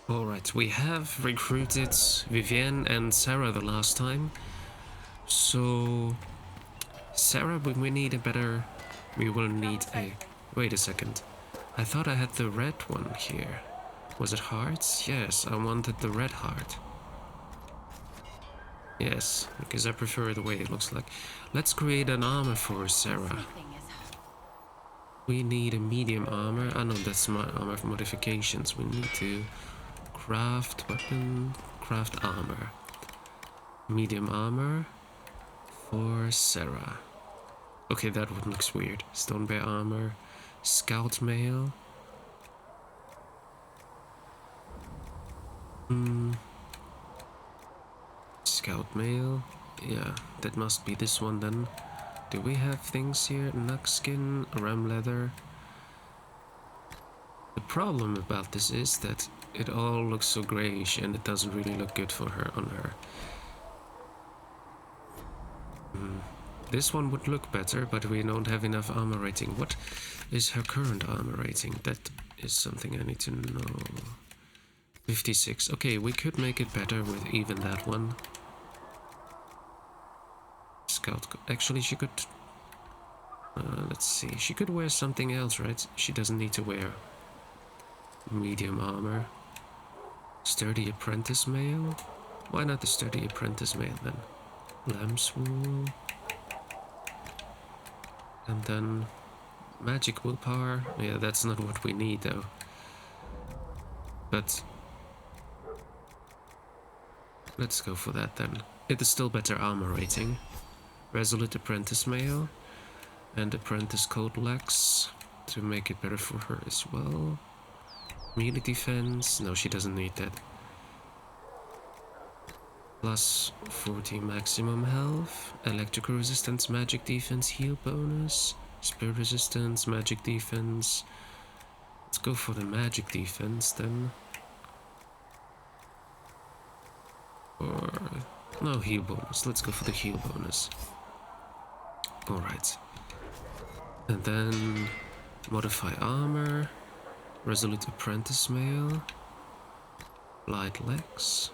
Alright, we have recruited Vivienne and Sarah the last time. So, Sarah, we need a better... We will need a... Wait a second. I thought I had the red one here. Was it hearts? Yes, I wanted the red heart. Yes, because I prefer the way it looks like. Let's create an armor for Sarah. We need a medium armor. I know that's my armor modifications. We need to craft weapon, craft armor. Medium armor for Sarah. Okay, that one looks weird. Stone bear armor, scout mail. Scout mail. Yeah, that must be this one then. Do we have things here? Nug skin, ram leather. The problem about this is that it all looks so grayish and it doesn't really look good for her on her. This one would look better, but we don't have enough armor rating. What is her current armor rating? That is something I need to know. 56. Okay, we could make it better with even that one. Scout. Actually, she could... let's see. She could wear something else, right? She doesn't need to wear medium armor. Sturdy apprentice mail? Why not the sturdy apprentice mail then? Lamb's wool. And then magic willpower. Yeah, that's not what we need though. But let's go for that then. It is still better armor rating. Resolute apprentice mail and apprentice code legs to make it better for her as well. Melee defense. No, she doesn't need that. Plus 40 maximum health, electrical resistance, magic defense, heal bonus, spirit resistance, magic defense. Let's go for the magic defense then. Or no, heal bonus. Let's go for the heal bonus. Alright. And then modify armor, resolute apprentice mail, light legs.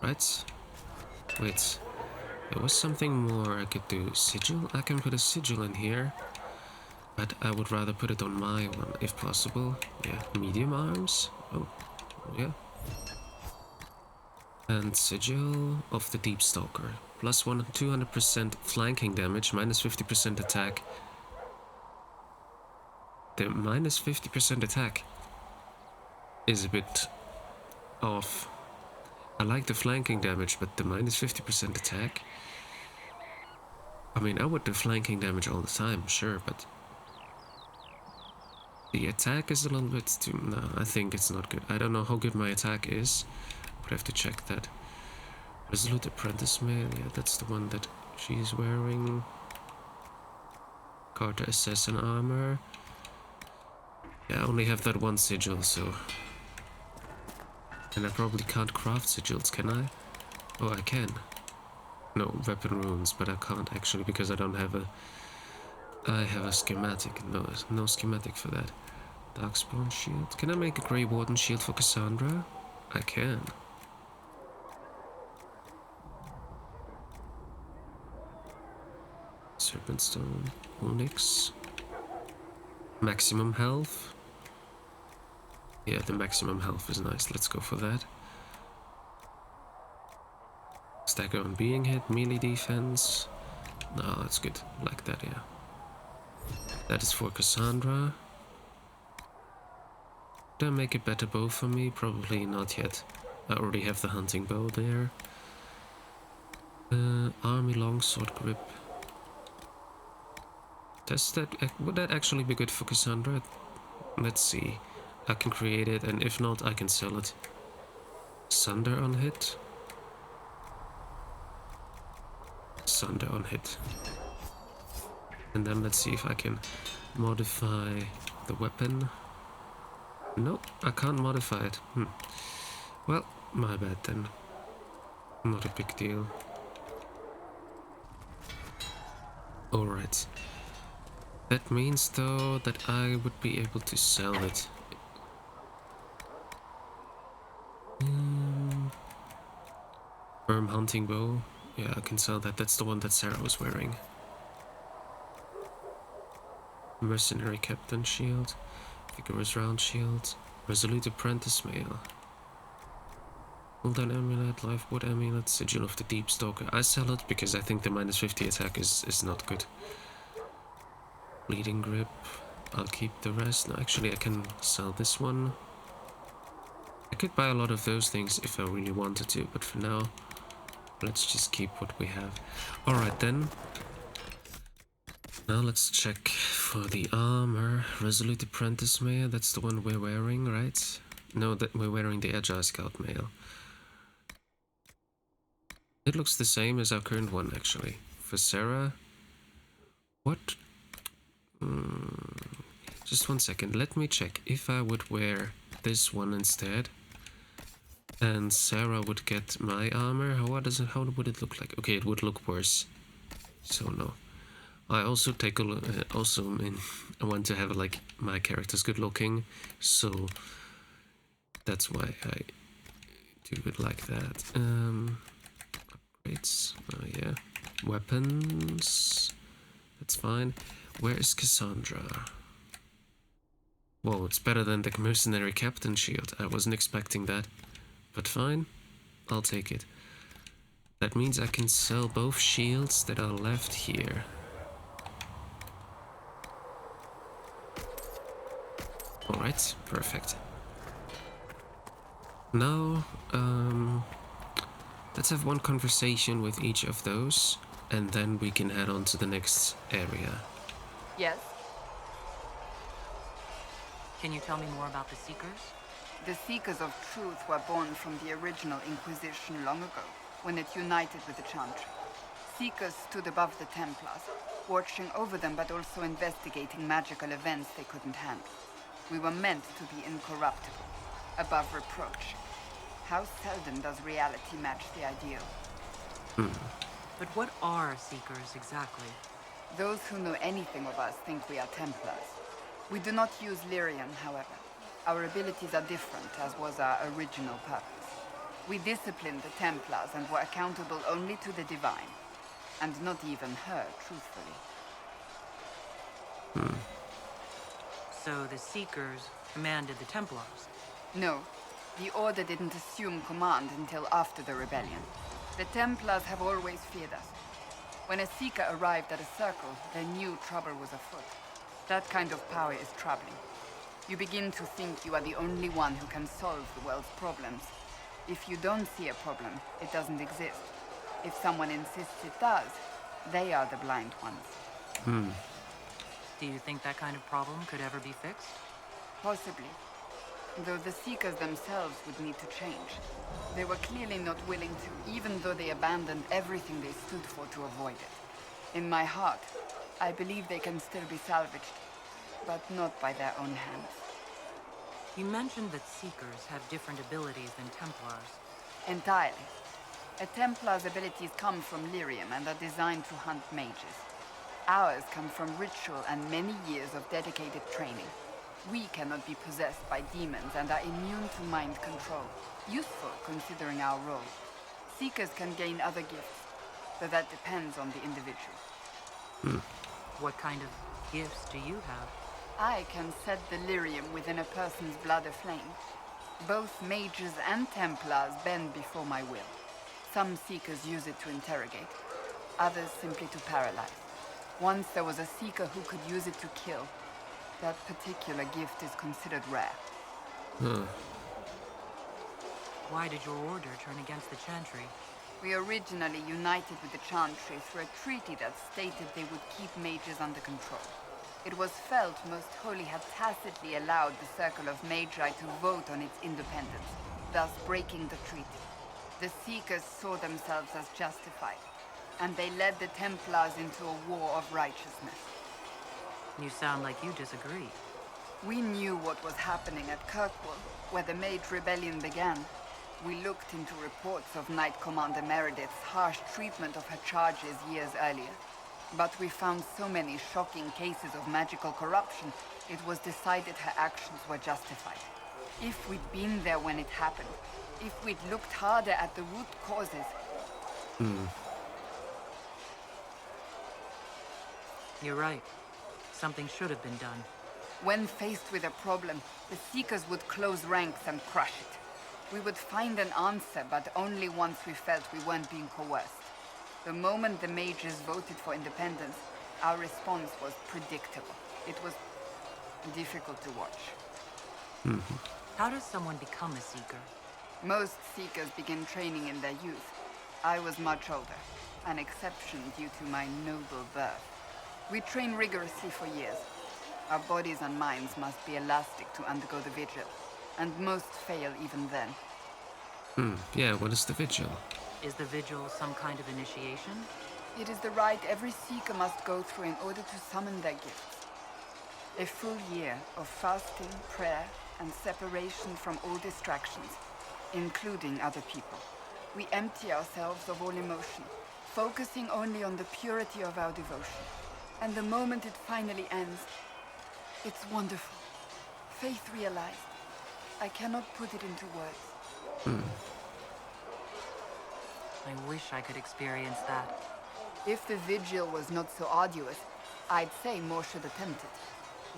Right? Wait. There was something more I could do. Sigil? I can put a sigil in here. But I would rather put it on my one, if possible. Yeah. Medium arms? Oh. Yeah. And sigil of the Deep Stalker. Plus 200% flanking damage, minus 50% attack. The minus 50% attack is a bit off. I like the flanking damage, but the minus 50% attack... I mean, I would do flanking damage all the time, sure, but... The attack is a little bit too... No, I think it's not good. I don't know how good my attack is. Would have to check that. Resolute Apprentice Mail, yeah, that's the one that she's wearing. Carter Assassin Armor. Yeah, I only have that one sigil, so... And I probably can't craft sigils, can I? Oh, I can. No, weapon runes, but I can't actually because I don't have a... I have a schematic. No schematic for that. Darkspawn shield. Can I make a Grey Warden shield for Cassandra? I can. Serpent Stone. Onyx. Maximum health. Yeah, the maximum health is nice. Let's go for that. Stagger on being hit, melee defense. No, that's good. Like that, yeah. That is for Cassandra. Did I make a better bow for me? Probably not yet. I already have the hunting bow there. Army longsword grip. Would that actually be good for Cassandra? Let's see. I can create it, and if not, I can sell it. Sunder on hit. Sunder on hit. And then let's see if I can modify the weapon. Nope, I can't modify it. Well, my bad then. Not a big deal. Alright. That means though that I would be able to sell it. Worm hunting bow. Yeah, I can sell that. That's the one that Sarah was wearing. Mercenary captain shield. Vigorous round shield. Resolute apprentice mail. Hold on amulet, lifeboat amulet, sigil of the deep stalker. I sell it because I think the minus 50 attack is not good. Bleeding grip. I'll keep the rest. No, actually I can sell this one. I could buy a lot of those things if I really wanted to, but for now, let's just keep what we have. Alright then. Now let's check for the armor. Resolute apprentice mail, that's the one we're wearing, right? No, that we're wearing the agile scout mail. It looks the same as our current one, actually. For Sarah... What? Just one second, let me check. If I would wear this one instead, and Sarah would get my armor, how would it look like? Okay, it would look worse. So no. I also take a look, I want to have like my characters good looking, so that's why I do it like that. Upgrades, yeah. Weapons, that's fine. Where is Cassandra? Whoa, it's better than the mercenary captain shield. I wasn't expecting that, but fine, I'll take it. That means I can sell both shields that are left here. Alright, perfect. Now, let's have one conversation with each of those, and then we can head on to the next area. Yes? Can you tell me more about the Seekers? The Seekers of Truth were born from the original Inquisition long ago, when it united with the Chantry. Seekers stood above the Templars, watching over them but also investigating magical events they couldn't handle. We were meant to be incorruptible, above reproach. How seldom does reality match the ideal? But what are Seekers exactly? Those who know anything of us think we are Templars. We do not use Lyrium, however. Our abilities are different, as was our original purpose. We disciplined the Templars and were accountable only to the Divine. And not even her, truthfully. So the Seekers commanded the Templars? No, the Order didn't assume command until after the rebellion. The Templars have always feared us. When a Seeker arrived at a circle, they knew trouble was afoot. That kind of power is troubling. You begin to think you are the only one who can solve the world's problems. If you don't see a problem, it doesn't exist. If someone insists it does, they are the blind ones. Do you think that kind of problem could ever be fixed? Possibly. Though the Seekers themselves would need to change. They were clearly not willing to, even though they abandoned everything they stood for to avoid it. In my heart, I believe they can still be salvaged, but not by their own hands. You mentioned that Seekers have different abilities than Templars. Entirely. A Templar's abilities come from Lyrium and are designed to hunt mages. Ours come from ritual and many years of dedicated training. We cannot be possessed by demons and are immune to mind control. Useful considering our role. Seekers can gain other gifts, though that depends on the individual. What kind of gifts do you have? I can set the Lyrium within a person's blood aflame. Both mages and Templars bend before my will. Some Seekers use it to interrogate, others simply to paralyze. Once there was a Seeker who could use it to kill. That particular gift is considered rare. Why did your order turn against the Chantry? We originally united with the Chantry through a treaty that stated they would keep mages under control. It was felt Most Holy had tacitly allowed the Circle of Magi to vote on its independence, thus breaking the treaty. The Seekers saw themselves as justified, and they led the Templars into a war of righteousness. You sound like you disagree. We knew what was happening at Kirkwall, where the Mage Rebellion began. We looked into reports of Knight Commander Meredith's harsh treatment of her charges years earlier. But we found so many shocking cases of magical corruption, it was decided her actions were justified. If we'd been there when it happened, if we'd looked harder at the root causes, Hmm. You're right. Something should have been done. When faced with a problem, the Seekers would close ranks and crush it. We would find an answer, but only once we felt we weren't being coerced. The moment the mages voted for independence, our response was predictable. It was difficult to watch. How does someone become a Seeker? Most Seekers begin training in their youth. I was much older, an exception due to my noble birth. We train rigorously for years. Our bodies and minds must be elastic to undergo the vigil, and most fail even then. Yeah, what is the vigil? Is the vigil some kind of initiation? It is the rite every Seeker must go through in order to summon their gifts. A full year of fasting, prayer, and separation from all distractions, including other people. We empty ourselves of all emotion, focusing only on the purity of our devotion. And the moment it finally ends, it's wonderful. Faith realized. I cannot put it into words. I wish I could experience that. If the vigil was not so arduous, I'd say more should attempt it.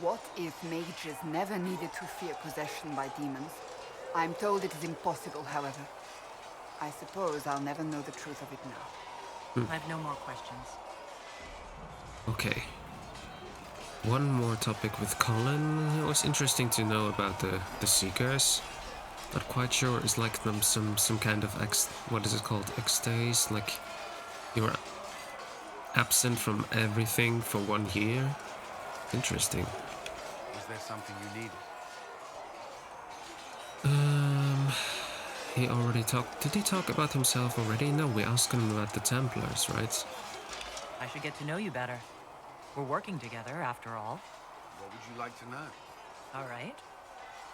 What if mages never needed to fear possession by demons? I'm told it is impossible, however. I suppose I'll never know the truth of it now. I have no more questions. Okay. One more topic with Colin. It was interesting to know about the Seekers. Not quite sure. It's like them some kind of what is it called? Extase. Like you're absent from everything for 1 year. Interesting. Was there something you needed? He already talked. Did he talk about himself already? No, we asked him about the Templars, right? I should get to know you better. We're working together, after all. What would you like to know? All right.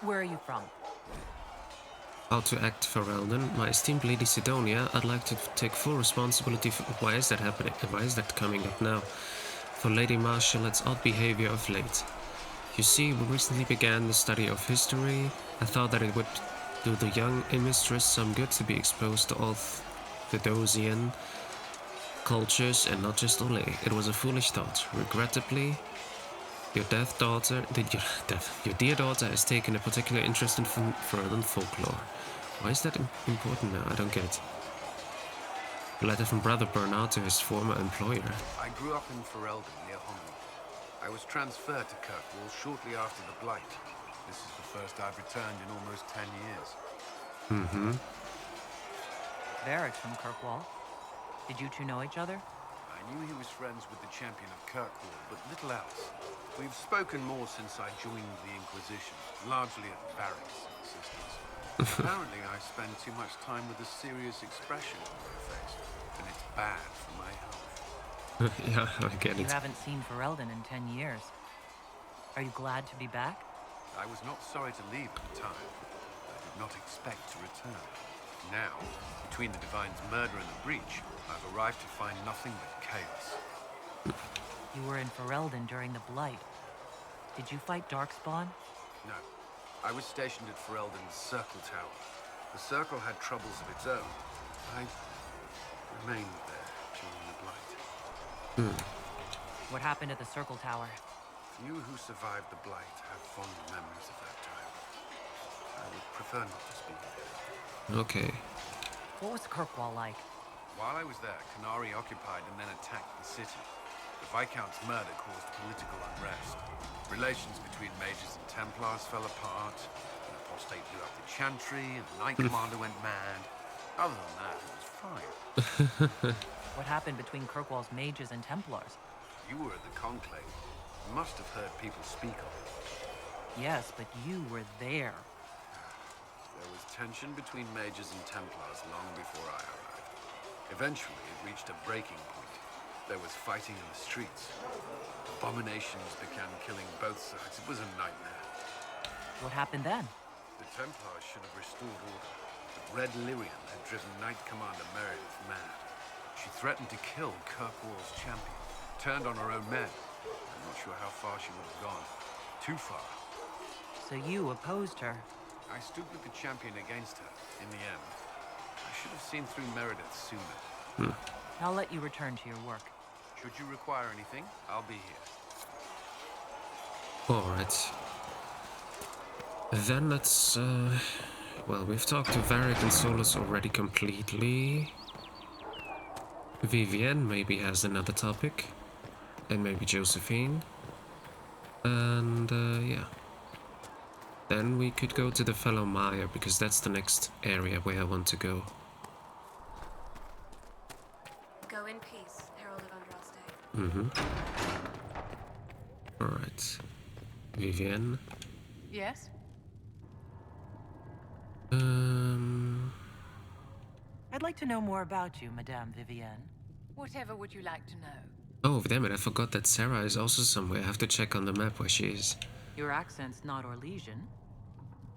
Where are you from? How to act for Eldon. My esteemed Lady Sidonia, I'd like to take full responsibility for... Why is that happening? Why is that coming up now? For Lady Marshall's odd behavior of late. You see, we recently began the study of history. I thought that it would do the young mistress some good to be exposed to all Theodosian cultures and not just Ole. It was a foolish thought. Regrettably, your dear daughter has taken a particular interest in Ferelden folklore. Why is that important now? I don't get it. A letter from Brother Bernard to his former employer. I grew up in Ferelden near Homley. I was transferred to Kirkwall shortly after the Blight. This is the first I've returned in almost 10 years. Varric's from Kirkwall. Did you two know each other? I knew he was friends with the champion of Kirkwall, but little else. We've spoken more since I joined the Inquisition, largely at Varric's insistence. Apparently I spend too much time with a serious expression on my face, and it's bad for my health. Yeah, I get You it. haven't seen Ferelden in 10 years. Are you glad to be back? I was not sorry to leave at the time. I did not expect to return. Now, between the Divine's murder and the breach, I've arrived to find nothing but chaos. You were in Ferelden during the Blight. Did you fight Darkspawn? No. I was stationed at Ferelden's Circle Tower. The Circle had troubles of its own. I remained there during the Blight. What happened at the Circle Tower? Few who survived the Blight have fond memories of that time. I would prefer not to speak of it. Okay. What was Kirkwall like? While I was there, Canary occupied and then attacked the city. The Viscount's murder caused political unrest. Relations between mages and Templars fell apart. An apostate blew up the Chantry, and the Knight Commander went mad. Other than that, it was fine. What happened between Kirkwall's mages and Templars? You were at the Conclave. You must have heard people speak of it. Yes, but you were there. There was tension between mages and Templars long before I arrived. Eventually, it reached a breaking point. There was fighting in the streets. Abominations began killing both sides. It was a nightmare. What happened then? The Templars should have restored order, but Red Lyrian had driven Knight Commander Meredith mad. She threatened to kill Kirkwall's champion, turned on her own men. I'm not sure how far she would have gone. Too far. So you opposed her. I stood with the champion against her, in the end. I should have seen through Meredith sooner. I'll let you return to your work. Should you require anything, I'll be here. Alright. Then let's, well, we've talked to Varric and Solus already completely. Vivienne maybe has another topic. And maybe Josephine. And, yeah. Then we could go to the fellow Maya, because that's the next area where I want to go. Go in peace, Herald of Andraste. Alright. Vivienne. Yes? I'd like to know more about you, Madame Vivienne. Whatever would you like to know? Oh, damn it, I forgot that Sarah is also somewhere. I have to check on the map where she is. Your accent's not Orlesian.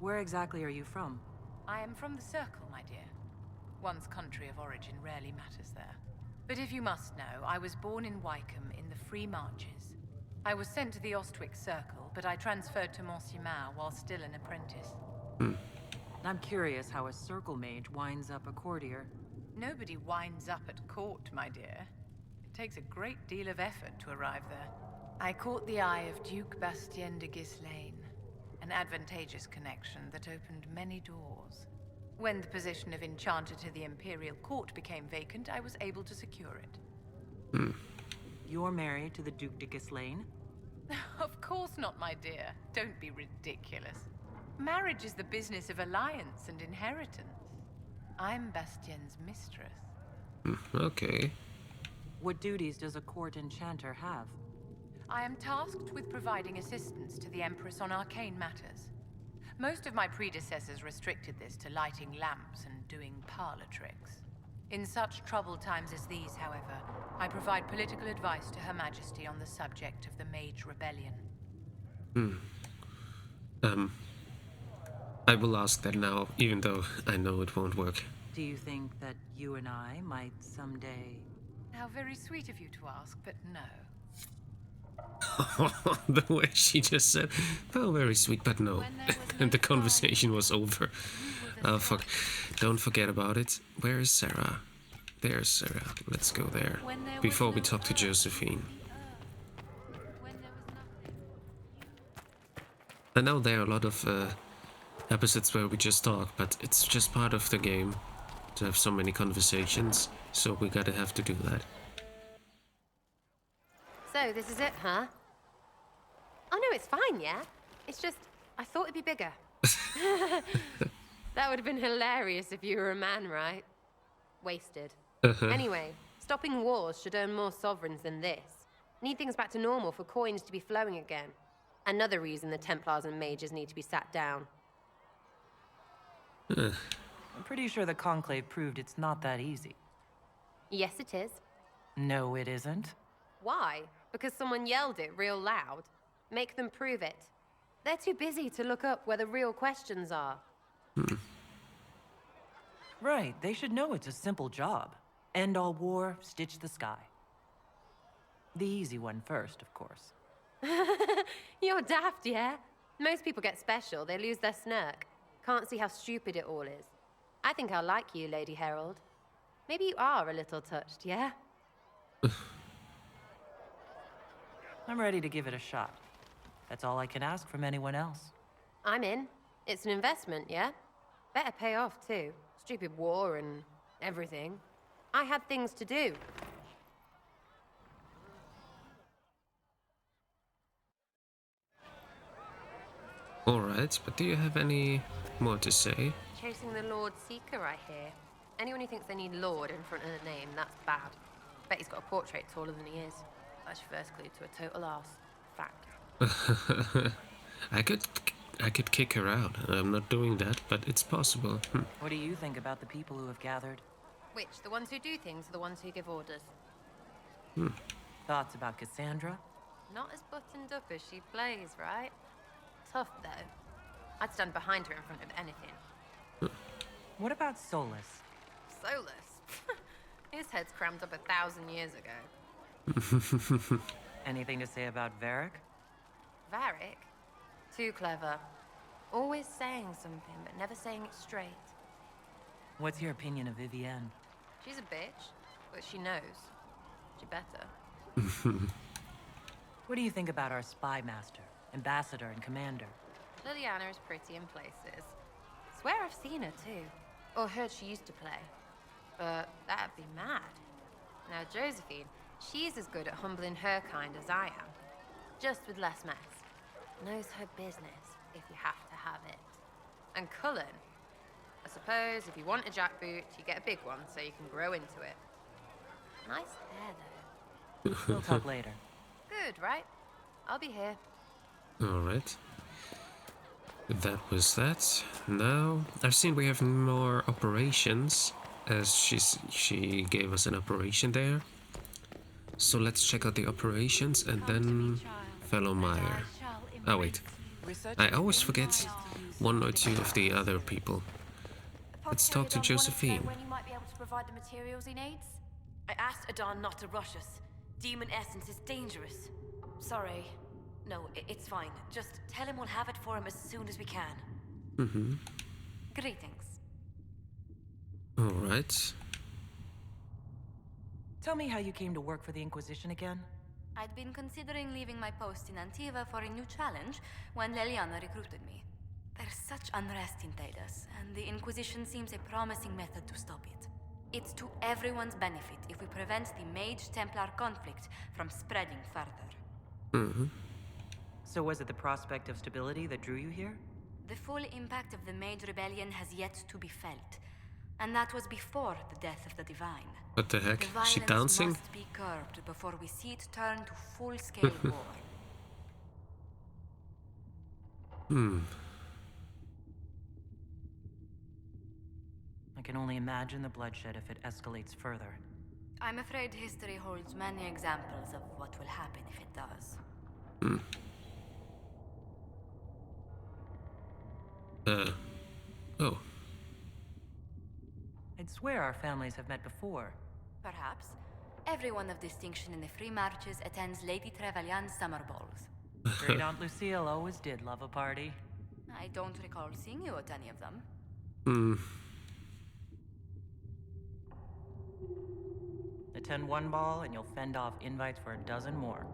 Where exactly are you from? I am from the Circle, my dear. One's country of origin rarely matters there. But if you must know, I was born in Wycombe in the Free Marches. I was sent to the Ostwick Circle, but I transferred to Monsignor while still an apprentice. I'm curious how a circle mage winds up a courtier. Nobody winds up at court, my dear. It takes a great deal of effort to arrive there. I caught the eye of Duke Bastien de Ghislaine, an advantageous connection that opened many doors. When the position of Enchanter to the Imperial Court became vacant, I was able to secure it. You're married to the Duke de Ghislaine? Of course not, my dear. Don't be ridiculous. Marriage is the business of alliance and inheritance. I'm Bastien's mistress. Okay. What duties does a court enchanter have? I am tasked with providing assistance to the Empress on arcane matters. Most of my predecessors restricted this to lighting lamps and doing parlor tricks. In such troubled times as these, however, I provide political advice to Her Majesty on the subject of the Mage Rebellion. I will ask that now, even though I know it won't work. Do you think that you and I might someday... How very sweet of you to ask, but no. The way she just said, oh, very sweet, but no. And the conversation was over. Oh, fuck. Don't forget about it. Where is Sarah? There's Sarah. Let's go there. Before we talk to Josephine. I know there are a lot of episodes where we just talk, but it's just part of the game to have so many conversations, so we gotta have to do that. So, this is it, huh? Oh no, it's fine, yeah? It's just, I thought it'd be bigger. That would have been hilarious if you were a man, right? Wasted. Anyway, stopping wars should earn more sovereigns than this. Need things back to normal for coins to be flowing again. Another reason the Templars and mages need to be sat down. I'm pretty sure the Conclave proved it's not that easy. Yes, it is. No, it isn't. Why? Because someone yelled it real loud? Make them prove it. They're too busy to look up where the real questions are. Right, they should know it's a simple job. End all war, stitch the sky. The easy one first, of course. You're daft, yeah? Most people get special, they lose their snark. Can't see how stupid it all is. I think I like you, Lady Herald. Maybe you are a little touched, yeah? I'm ready to give it a shot. That's all I can ask from anyone else. I'm in. It's an investment, yeah? Better pay off, too. Stupid war and everything. I had things to do. Alright, but do you have any more to say? Chasing the Lord Seeker, I hear. Anyone who thinks they need Lord in front of the name, that's bad. Bet he's got a portrait taller than he is. That's your first clue to a total arse. Fact. I could kick her out. I'm not doing that, but it's possible. What do you think about the people who have gathered? Which, the ones who do things or the ones who give orders? Thoughts about Cassandra? Not as buttoned up as she plays, right? Tough, though. I'd stand behind her in front of anything. What about Solus? Solus? His head's crammed up 1,000 years ago. Anything to say about Varric? Varric? Too clever. Always saying something, but never saying it straight. What's your opinion of Vivienne? She's a bitch. But she knows. She better. What do you think about our spy master, ambassador, and commander? Liliana is pretty in places. Swear I've seen her too. Or heard she used to play. But that'd be mad. Now Josephine, she's as good at humbling her kind as I am. Just with less mess. Knows her business, if you have to have it. And Cullen, I suppose if you want a jackboot, you get a big one so you can grow into it. Nice hair though. We'll talk later. Good, right? I'll be here. Alright. That was that. Now, I've seen we have more operations, as she gave us an operation there. So let's check out the operations and then fellow Meyer. Oh wait, I always forget one or two of the other people. Let's talk to Josephine. When you might be able to provide the materials he needs? I asked Adon not to rush us. Demon essence is dangerous. Sorry. No, it's fine. Just tell him we'll have it for him as soon as we can. Mm-hmm. Greetings. Alright. Tell me how you came to work for the Inquisition again? I'd been considering leaving my post in Antiva for a new challenge when Leliana recruited me. There's such unrest in Talos, and the Inquisition seems a promising method to stop it. It's to everyone's benefit if we prevent the Mage-Templar conflict from spreading further. Mm-hmm. So was it the prospect of stability that drew you here? The full impact of the Mage Rebellion has yet to be felt, and that was before the death of the Divine. What the heck? The Is she violence dancing? must be curbed before we see it turn to full-scale war. I can only imagine the bloodshed if it escalates further. I'm afraid history holds many examples of what will happen if it does. Oh. I'd swear our families have met before. Perhaps. Everyone of distinction in the Free Marches attends Lady Trevelyan's summer balls. Great Aunt Lucille always did love a party. I don't recall seeing you at any of them. Attend one ball and you'll fend off invites for a dozen more.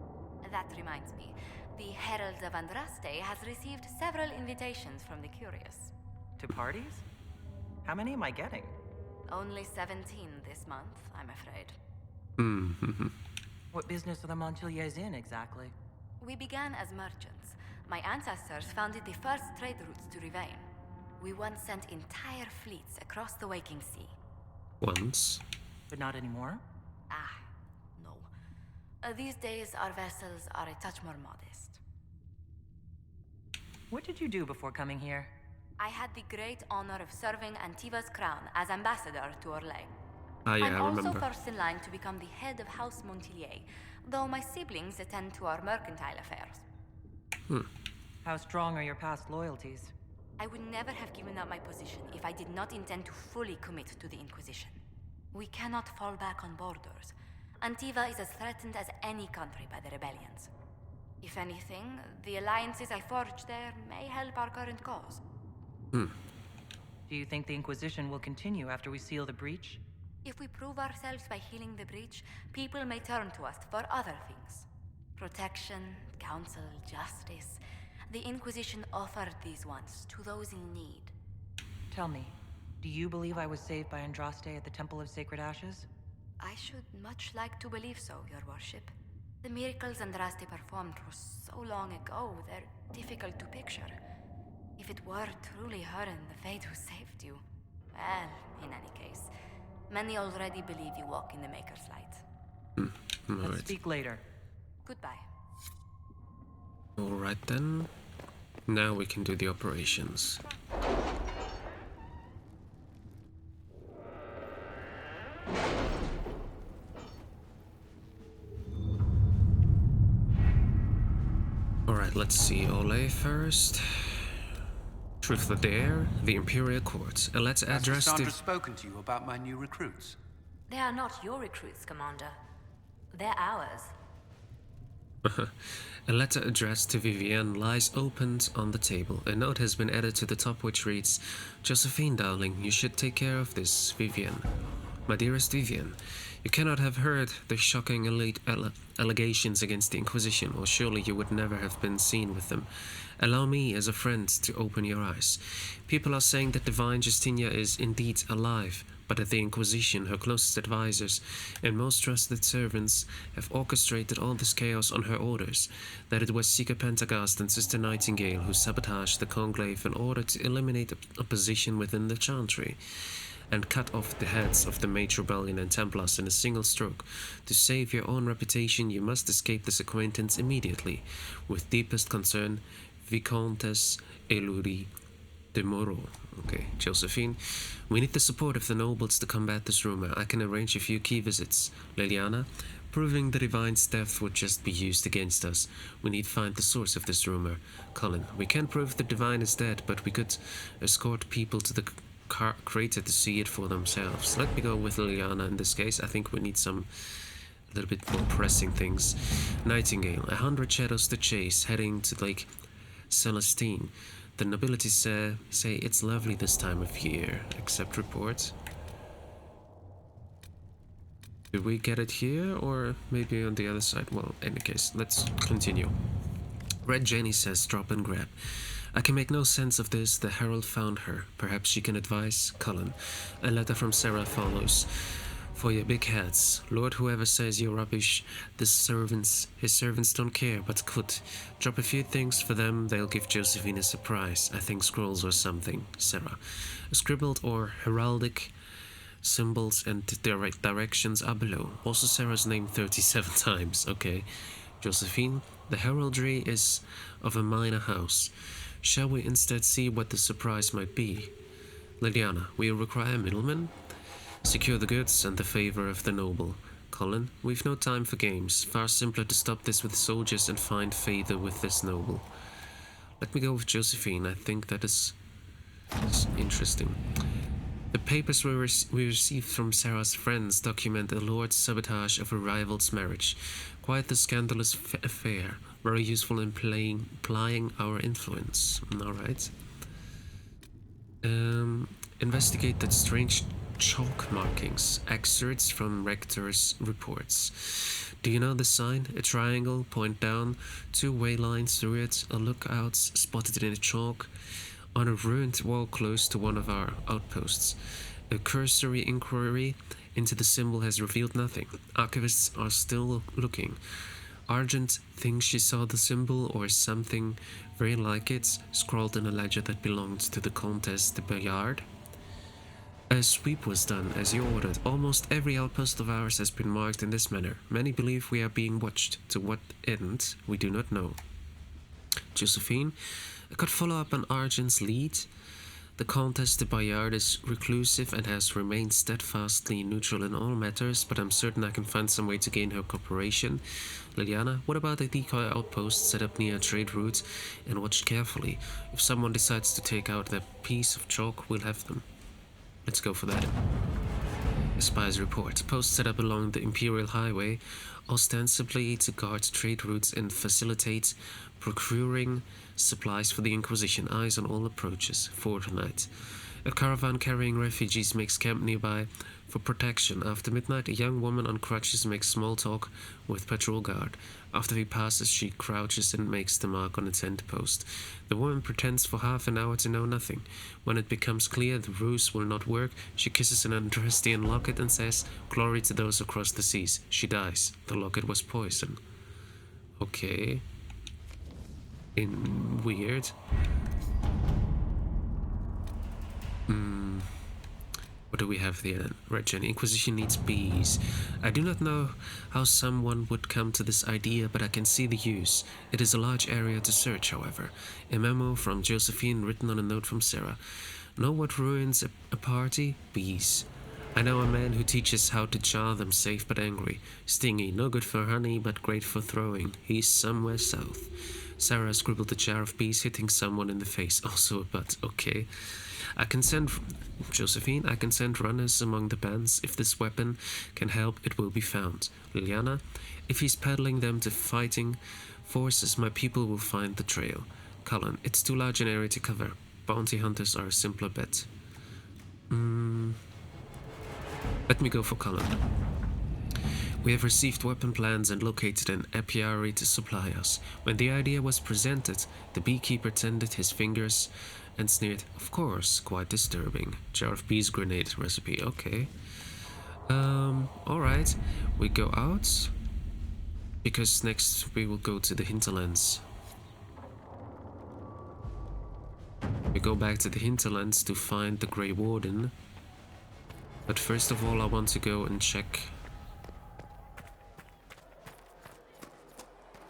That reminds me. The Herald of Andraste has received several invitations from the curious. To parties? How many am I getting? Only 17 this month, I'm afraid. What business are the Montpelliers in, exactly? We began as merchants. My ancestors founded the first trade routes to Rivain. We once sent entire fleets across the Waking Sea. Once. But not anymore? No. These days, our vessels are a touch more modest. What did you do before coming here? I had the great honor of serving Antiva's crown as ambassador to Orlais. Ah, yeah, I'm I also remember. first in line to become the head of House Montillier, though my siblings attend to our mercantile affairs. How strong are your past loyalties? I would never have given up my position if I did not intend to fully commit to the Inquisition. We cannot fall back on borders. Antiva is as threatened as any country by the rebellions. If anything, the alliances I forged there may help our current cause. Do you think the Inquisition will continue after we seal the breach? If we prove ourselves by healing the breach, people may turn to us for other things. Protection, counsel, justice. The Inquisition offered these once to those in need. Tell me, do you believe I was saved by Andraste at the Temple of Sacred Ashes? I should much like to believe so, Your Worship. The miracles Andraste performed were so long ago, they're difficult to picture. If it were truly her and the Fate who saved you, well, in any case, many already believe you walk in the Maker's light. Let's Alright. speak later. Goodbye. Alright then. Now we can do the operations. Alright, let's see Ole first. Truth or Dare, the Imperial Court. And let's Has address Cassandra the... spoken to you about my new recruits? They are not your recruits, Commander. They're ours. A letter addressed to Vivienne lies opened on the table. A note has been added to the top which reads, Josephine, darling, you should take care of this, Vivienne. My dearest Vivienne, You cannot have heard the shocking allegations against the Inquisition, or surely you would never have been seen with them. Allow me, as a friend, to open your eyes. People are saying that Divine Justinia is indeed alive, but that the Inquisition, her closest advisors, and most trusted servants have orchestrated all this chaos on her orders, that it was Seeker Pentagast and Sister Nightingale who sabotaged the Conclave in order to eliminate opposition within the Chantry, and cut off the heads of the Mage Rebellion and Templars in a single stroke. To save your own reputation, you must escape this acquaintance immediately. With deepest concern, Vicomtesse Elodie de Moreau. Okay, Josephine. We need the support of the nobles to combat this rumor. I can arrange a few key visits. Liliana, proving the Divine's death would just be used against us. We need to find the source of this rumor. Colin, we can't prove the Divine is dead, but we could escort people to the crater to see it for themselves. Let me go with Liliana in this case. I think we need a little bit more pressing things. Nightingale, 100 shadows to chase, heading to Lake Celestine. The nobility say it's lovely this time of year. Accept report. Did we get it here or maybe on the other side? Well, in any case, let's continue. Red Jenny says drop and grab. I can make no sense of this. The herald found her. Perhaps she can advise. Cullen. A letter from Sarah follows. For your big heads, Lord, whoever says you're rubbish, his servants don't care, but could. Drop a few things for them, they'll give Josephine a surprise. I think scrolls or something. Sarah. Scribbled or heraldic symbols and directions are below. Also Sarah's name 37 times. Okay. Josephine. The heraldry is of a minor house. Shall we instead see what the surprise might be? Liliana, we require a middleman? Secure the goods and the favor of the noble. Colin, we've no time for games. Far simpler to stop this with soldiers and find favor with this noble. Let me go with Josephine. I think that is interesting. The papers we received from Sarah's friends document a lord's sabotage of a rival's marriage. Quite the scandalous affair. Very useful in plying our influence. Alright. Investigate that strange chalk markings. Excerpts from Rector's reports. Do you know the sign? A triangle, point down, two way lines through it, a lookout spotted in a chalk on a ruined wall close to one of our outposts. A cursory inquiry into the symbol has revealed nothing. Archivists are still looking. Argent thinks she saw the symbol or something very like it, scrawled in a ledger that belonged to the Comtesse de Bayard. A sweep was done as you ordered. Almost every outpost of ours has been marked in this manner. Many believe we are being watched. To what end, we do not know. Josephine, I could follow up on Argent's lead. The Comtesse de Bayard is reclusive and has remained steadfastly neutral in all matters, but I'm certain I can find some way to gain her cooperation. Liliana, what about a decoy outpost set up near a trade route and watched carefully? If someone decides to take out that piece of chalk, we'll have them. Let's go for that. A spy's report. Post set up along the Imperial Highway, ostensibly to guard trade routes and facilitate procuring supplies for the Inquisition. Eyes on all approaches. Fortnight. A caravan carrying refugees makes camp nearby for protection. After midnight, a young woman on crutches makes small talk with patrol guard. After he passes, she crouches and makes the mark on a tent post. The woman pretends for half an hour to know nothing. When it becomes clear the ruse will not work, she kisses an Andrestian locket and says, "Glory to those across the seas." She dies. The locket was poison. Okay. Weird. What do we have there? Red Jenny. Inquisition needs bees. I do not know how someone would come to this idea, but I can see the use. It is a large area to search, however. A memo from Josephine written on a note from Sarah. Know what ruins a party? Bees. I know a man who teaches how to jar them safe but angry. Stingy, no good for honey, but great for throwing. He's somewhere south. Sarah scribbled a jar of bees hitting someone in the face. Also a butt. Okay. Josephine, I can send runners among the bands. If this weapon can help, it will be found. Liliana, if he's peddling them to fighting forces, my people will find the trail. Cullen, it's too large an area to cover. Bounty hunters are a simpler bet. Let me go for Cullen. We have received weapon plans and located an apiary to supply us. When the idea was presented, the beekeeper tended his fingers and sneered, "Of course, quite disturbing. Jar of bees grenade recipe, okay. Alright, we go out, because next we will go to the hinterlands. We go back to the hinterlands to find the Grey Warden. But first of all, I want to go and check.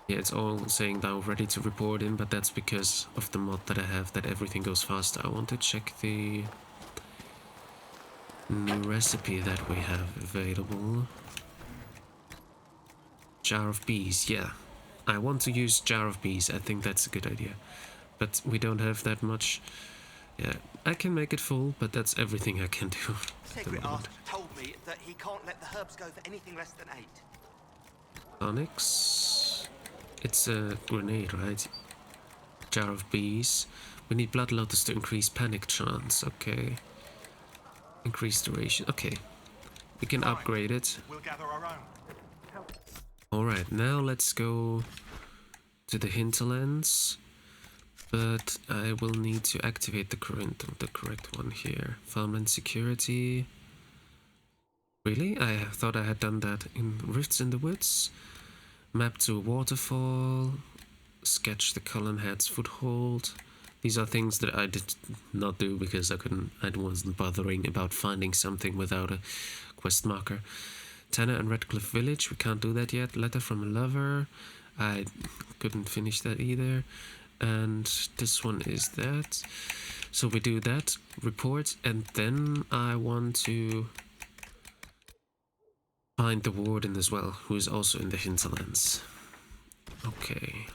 Yeah, it's all saying now ready to report in, but that's because of the mod that I have, that everything goes faster. I want to check the new recipe that we have available. Jar of bees, yeah. I want to use jar of bees, I think that's a good idea. But we don't have that much. Yeah, I can make it full, but that's everything I can do. Secret Art told me that he can't let the herbs go for anything less than 8. Onyx. It's a grenade, right? Jar of bees. We need blood lotus to increase panic chance. Okay. Increase duration. Okay. We can upgrade it. We'll gather our own. Alright, now let's go to the hinterlands. But I will need to activate the correct one here. Farmland security. Really? I thought I had done that in Rifts in the Woods. Map to a waterfall. Sketch the Cullen Head's foothold. These are things that I did not do because I wasn't bothering about finding something without a quest marker. Tanner and Redcliffe Village, we can't do that yet. Letter from a lover. I couldn't finish that either. And this one is that. So we do that, report, and then I want to find the warden as well, who is also in the hinterlands. Okay.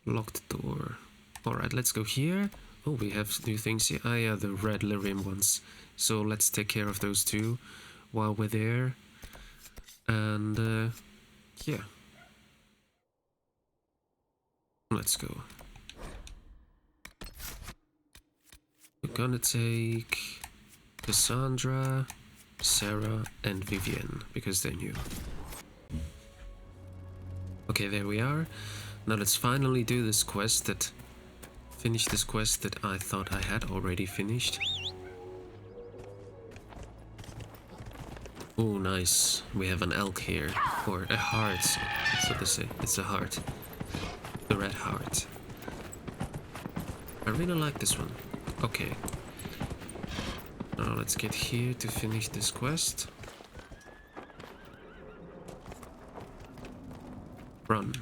Locked door. Alright, let's go here. Oh, we have new things here. Ah, yeah, the red lyrium ones. So let's take care of those two while we're there. And, yeah. Let's go. We're gonna take Cassandra, Sarah, and Vivienne, because they're new. Okay, there we are. Now let's finally do this quest that... Finish this quest that I thought I had already finished. Oh, nice. We have an elk here. Or a heart, that's what they say. It's a heart. The red heart. I really like this one. Okay. Now let's get here to finish this quest. Run.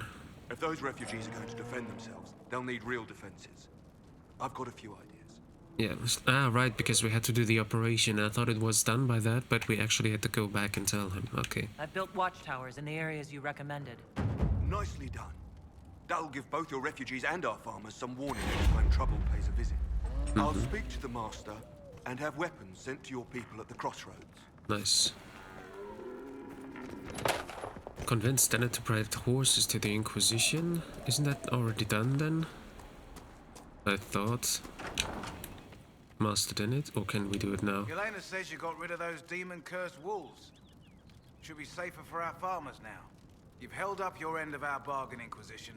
If those refugees are going to defend themselves, they'll need real defenses. I've got a few ideas. Yeah, right, because we had to do the operation. I thought it was done by that, but we actually had to go back and tell him. Okay. I built watchtowers in the areas you recommended. Nicely done. That'll give both your refugees and our farmers some warning when trouble pays a visit. I'll speak to the master and have weapons sent to your people at the crossroads. Nice. Convince Tanner to provide horses to the Inquisition. Isn't that already done then? I thought. Master did it, or can we do it now? Yelena says you got rid of those demon-cursed wolves. Should be safer for our farmers now. You've held up your end of our bargain, Inquisition.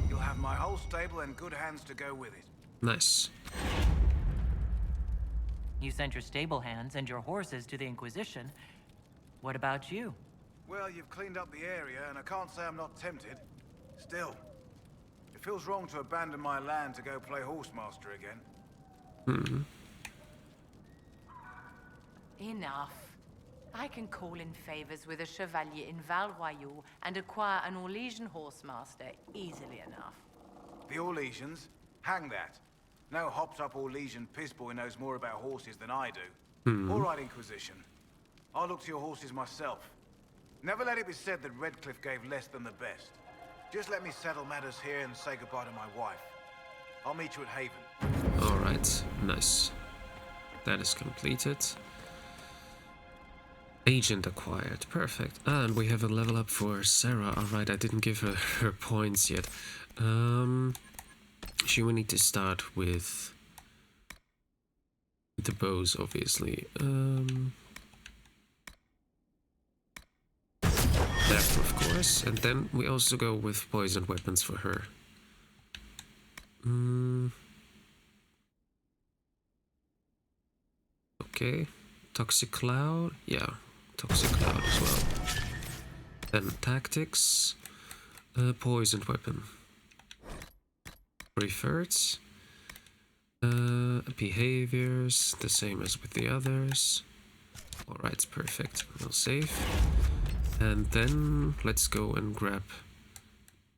You'll have my whole stable and good hands to go with it. Nice. You sent your stable hands and your horses to the Inquisition. What about you? Well, you've cleaned up the area, and I can't say I'm not tempted. Still, it feels wrong to abandon my land to go play horsemaster again. Enough. I can call in favors with a chevalier in Val Royaux and acquire an Orlesian horsemaster easily enough. The Orlesians? Hang that. No hopped-up Orlesian pissboy knows more about horses than I do. All right, Inquisition. I'll look to your horses myself. Never let it be said that Redcliffe gave less than the best. Just let me settle matters here and say goodbye to my wife. I'll meet you at Haven. Alright, nice. That is completed. Agent acquired, perfect. Ah, and we have a level up for Sarah. Alright, I didn't give her her points yet. She will need to start with the bows, obviously. depth, of course, and then we also go with poisoned weapons for her. Okay, toxic cloud, yeah, toxic cloud as well. Then tactics, poisoned weapon. Preferred. Behaviors, the same as with the others. Alright, perfect. We'll save. And then let's go and grab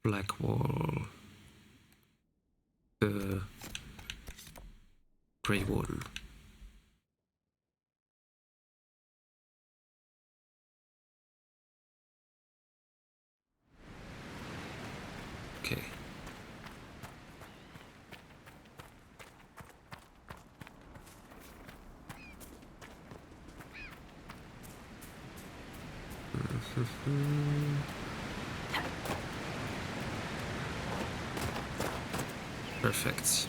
Blackwall. The Grey Warden. Okay. Perfect.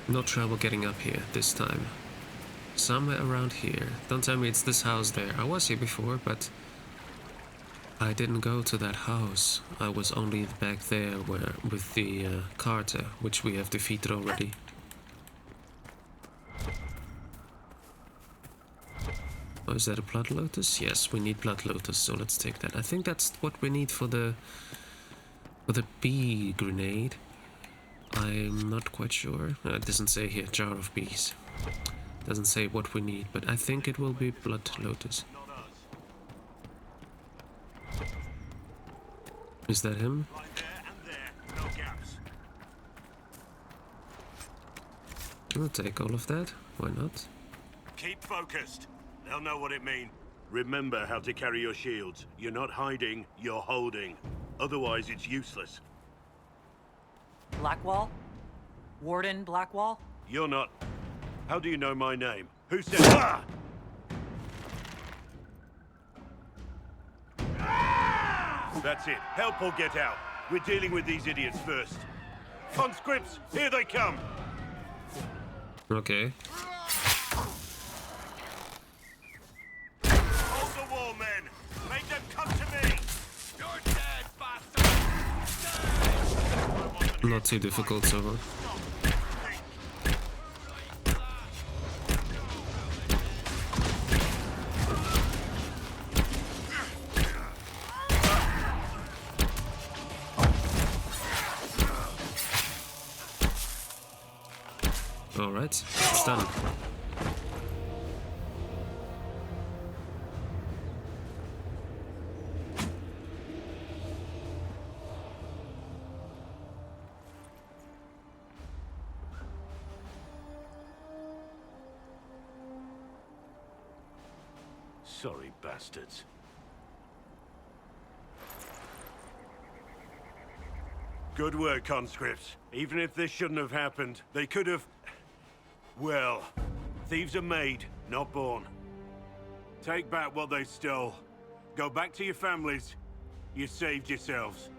No trouble getting up here this time. Somewhere around here. Don't tell me it's this house there. I was here before, but I didn't go to that house. I was only back there where with the Carter, which we have defeated already. Oh, is that a Blood Lotus? Yes, we need Blood Lotus, so let's take that. I think that's what we need for the bee grenade. I'm not quite sure. It doesn't say here, jar of bees. Doesn't say what we need, but I think it will be Blood Lotus. Is that him? I'll take all of that. Why not? Keep focused. They'll know what it means. Remember how to carry your shields. You're not hiding, you're holding. Otherwise, it's useless. Blackwall? Warden Blackwall? You're not... How do you know my name? Who said... Ah! That's it. Help or get out. We're dealing with these idiots first. Conscripts, here they come! Okay. Hold the wall, men! Make them come to me! You're dead, bastard! Not too difficult so far. Alright, it's done. Sorry, bastards. Good work, conscripts. Even if this shouldn't have happened, they could have... Well, thieves are made, not born. Take back what they stole. Go back to your families. You saved yourselves.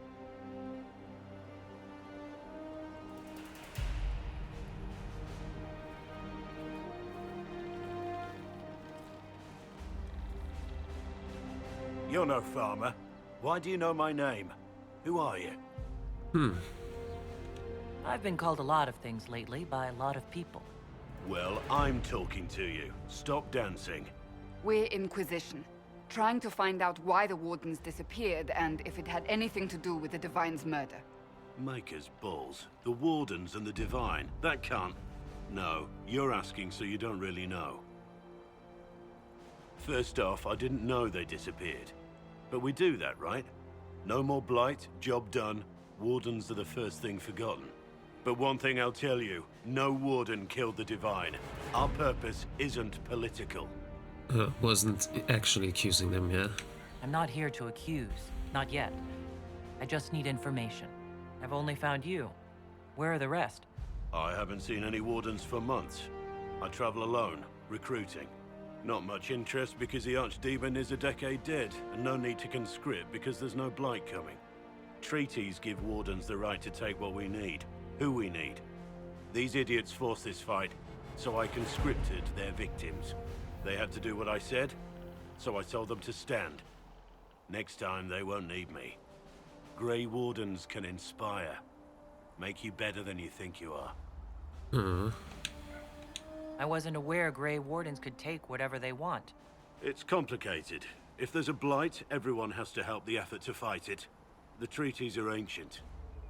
You're no farmer. Why do you know my name? Who are you? I've been called a lot of things lately by a lot of people. Well, I'm talking to you. Stop dancing. We're Inquisition, trying to find out why the Wardens disappeared and if it had anything to do with the Divine's murder. Maker's balls. The Wardens and the Divine. That can't... No, you're asking so you don't really know. First off, I didn't know they disappeared. But we do that, right? No more blight, job done. Wardens are the first thing forgotten. But one thing I'll tell you, no Warden killed the Divine. Our purpose isn't political. Wasn't actually accusing them, yeah? I'm not here to accuse. Not yet. I just need information. I've only found you. Where are the rest? I haven't seen any Wardens for months. I travel alone, recruiting. Not much interest because the Archdemon is a decade dead, and no need to conscript because there's no blight coming. Treaties give Wardens the right to take what we need. Who we need. These idiots forced this fight, so I conscripted their victims. They had to do what I said, so I told them to stand. Next time, they won't need me. Grey Wardens can inspire. Make you better than you think you are. I wasn't aware Grey Wardens could take whatever they want. It's complicated. If there's a blight, everyone has to help the effort to fight it. The treaties are ancient.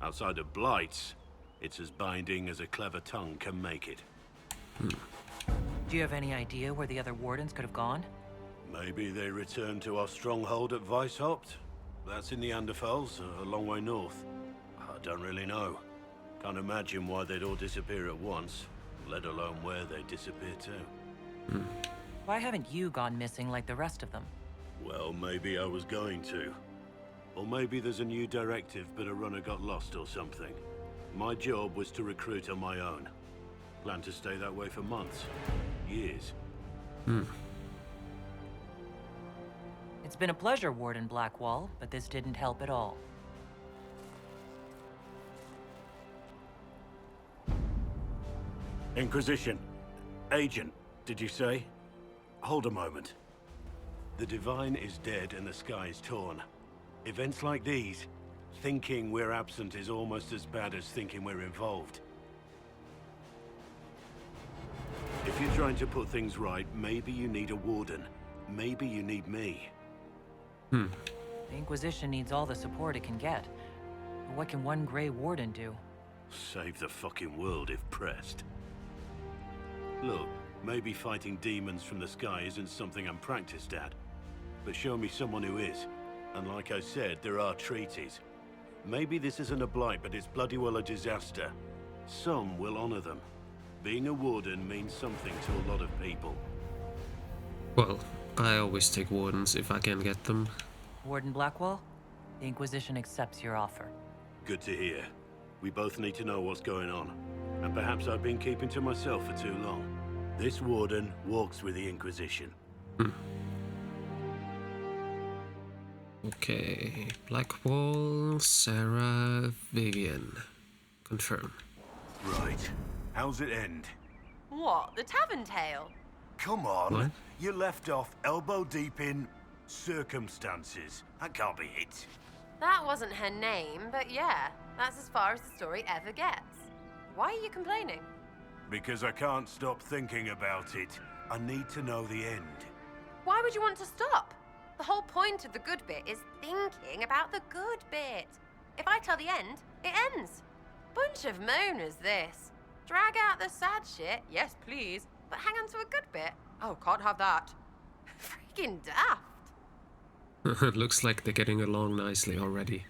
Outside of blights, it's as binding as a clever tongue can make it. Do you have any idea where the other Wardens could have gone? Maybe they returned to our stronghold at Weishaupt? That's in the Anderfels, a long way north. I don't really know. Can't imagine why they'd all disappear at once, let alone where they disappear to. Why haven't you gone missing like the rest of them? Well, maybe I was going to. Or maybe there's a new directive, but a runner got lost or something. My job was to recruit on my own. Plan to stay that way for months. Years. It's been a pleasure, Warden Blackwall, but this didn't help at all. Inquisition. Agent, did you say? Hold a moment. The Divine is dead and the sky is torn. Events like these, thinking we're absent is almost as bad as thinking we're involved. If you're trying to put things right, maybe you need a warden. Maybe you need me. The Inquisition needs all the support it can get. But what can one Grey Warden do? Save the fucking world if pressed. Look, maybe fighting demons from the sky isn't something I'm practiced at. But show me someone who is. And like I said, there are treaties. Maybe this isn't a blight, but it's bloody well a disaster. Some will honor them. Being a warden means something to a lot of people. Well, I always take wardens if I can get them. Warden Blackwall, the Inquisition accepts your offer. Good to hear. We both need to know what's going on. And perhaps I've been keeping to myself for too long. This warden walks with the Inquisition. Okay. Blackwall, Sarah, Vivian. Confirm. Right. How's it end? What, the tavern tale? Come on. What? You left off elbow deep in circumstances. That can't be it. That wasn't her name, but yeah, that's as far as the story ever gets. Why are you complaining? Because I can't stop thinking about it. I need to know the end. Why would you want to stop? The whole point of the good bit is thinking about the good bit. If I tell the end, it ends. Bunch of moaners, this. Drag out the sad shit, yes please, but hang on to a good bit. Oh, can't have that. Freaking daft. Looks like they're getting along nicely already.